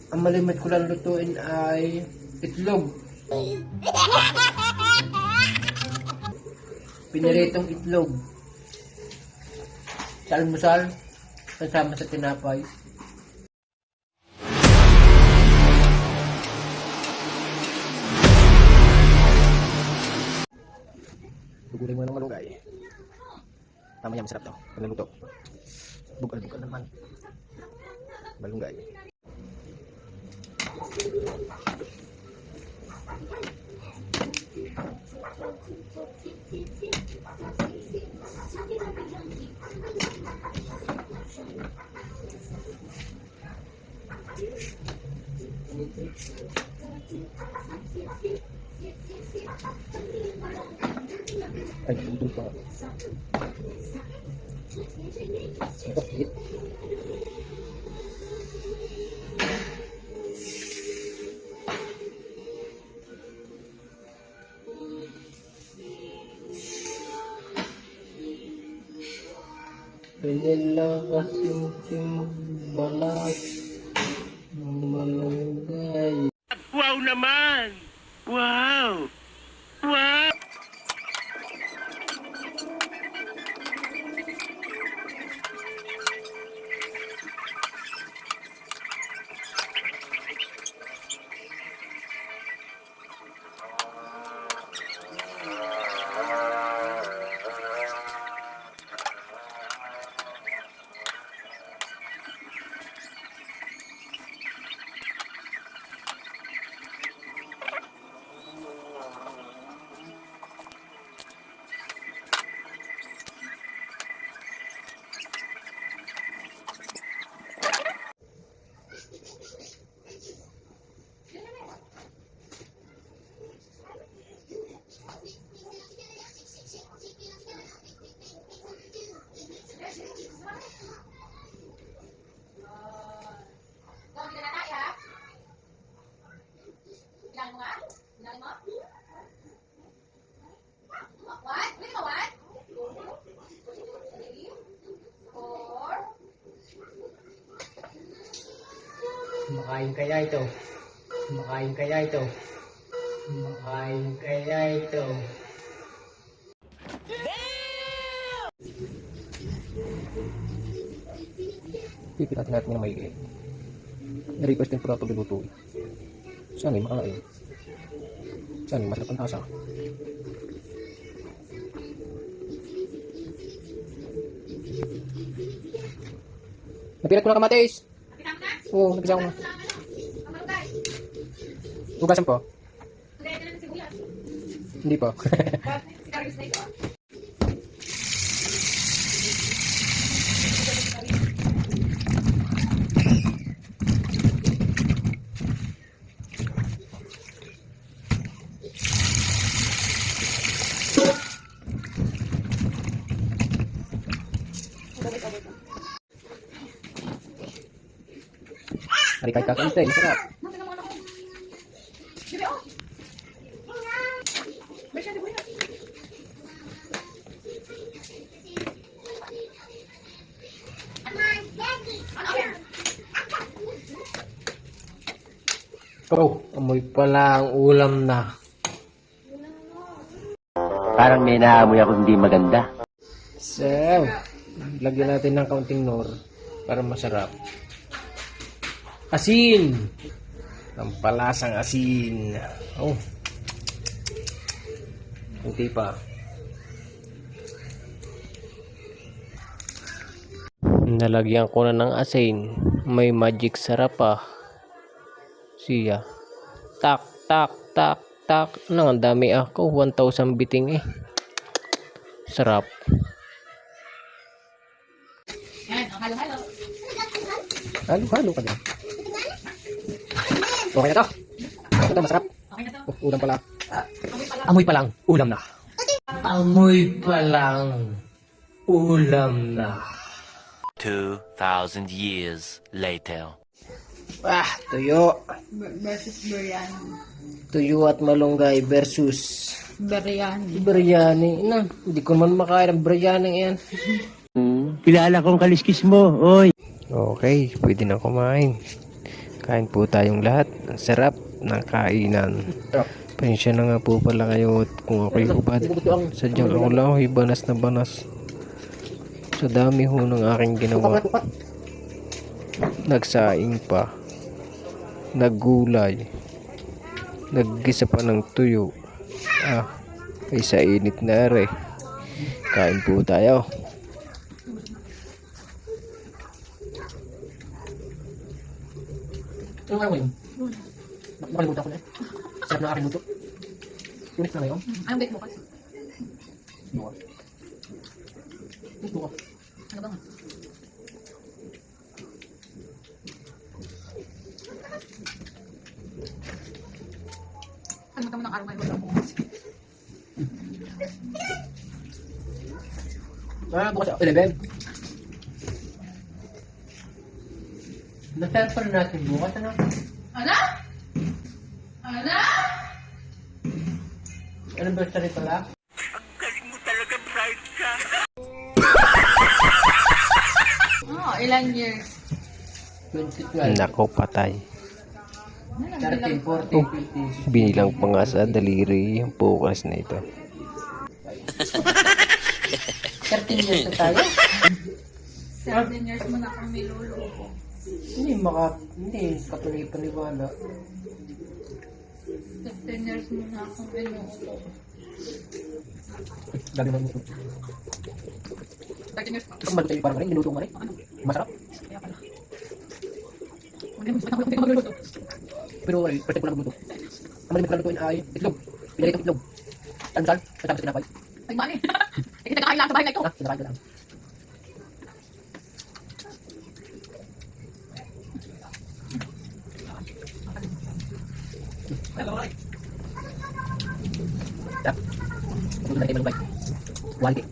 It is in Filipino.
Ang malimit ko lang lutuin ay itlog. Piniritong itlog. Sa almusal, kasama sa tinapay. Gugurin mo ng malunggay. Mamaya masarap to. Pag naluto. Bugal-bugal naman. Malunggay. Ay, ito pa. Ito, hit. Pinilakas yung balat ng malunggay. Wow naman! Wow! Wow! Makain kaya ito? Makain kaya ito? Makain kaya ito? Pipitatin natin ng maigi. Na-request din pala ito biluto. Sana yung makain. Sana yung masarap ang tasa. Napilat ko na kamatis. Oo, nagpisa ko na. Hugasan po? Hindi po. Hari kahit kakantay, masarap. Oh, amoy pala ang ulam na. Parang may naamoy ako hindi maganda. So, lagyan natin ng kaunting nor para masarap. Asin! Ang palasang asin. Oh. Kunti pa. Nalagyan ko na ng asin. May magic sarap pa. Siya. Tak, tak, tak, tak. Ano, ang dami ako. 1,000 biting eh. Sarap. Halo-halo. Halo-halo ka din. Okay na to. Okay na, masarap. Okay na to. Oh, ulam pala. Amoy pa lang. Amoy pa lang. Ulam na. Amoy pa lang. Ulam na. 2,000 years later. Ah, tuyo. Versus biryani. Tuyo at malunggay versus Biryani. biryani. Na, hindi ko naman makain ang biryani yan. Kilala kong kaliskis mo, oy. Okay, pwede na kumain. Kain po tayong lahat. Ang sarap ng kainan. Pensya na nga po pala kayo at kung ako'y ubad. Sadyang ako lang ako'y banas na banas. Sa dami ho ng aking ginawa. Nagsaing pa. Naggulay. Naggisa pa ng tuyo. Ay sa init na are. Kain po tayo. Ano nga yun? Nakalimutan ko na eh. Sarap na aking luto. Ulit na ngayon. Anong date mo kasi? Buka. Buka. Ano ba nga? Kalimutan mo ng araw ngayon. Bukas 11. Na-temper natin bukas, ano? Ano? Ano? Anniversary pala. Ilan years? 2012. Nako, patay. 13, 14, 15. Binilang pa nga sa daliri yung bukas na ito. 13 years na tayo. 17 years mo na kami luloko. Hindi katuloy-paniwala. 15 years mo na akong inuulo. Gabi mo luto. 13 years pa. Ito kumaluto yung parang rin, niluto mo rin. Ano? Masarap. Kaya pala. Hindi mo pa magluluto. Pero first time ko lang magluto. Ang malimit ko lang lutuin ay itlog. Pinili itong itlog. Almusal, kasama sa tinapay. Ay, mali. Hindi ka kakain lang sa bahay na ito. Tinapay ko lang. Tap. Pagluto na kayo malubay. Quality.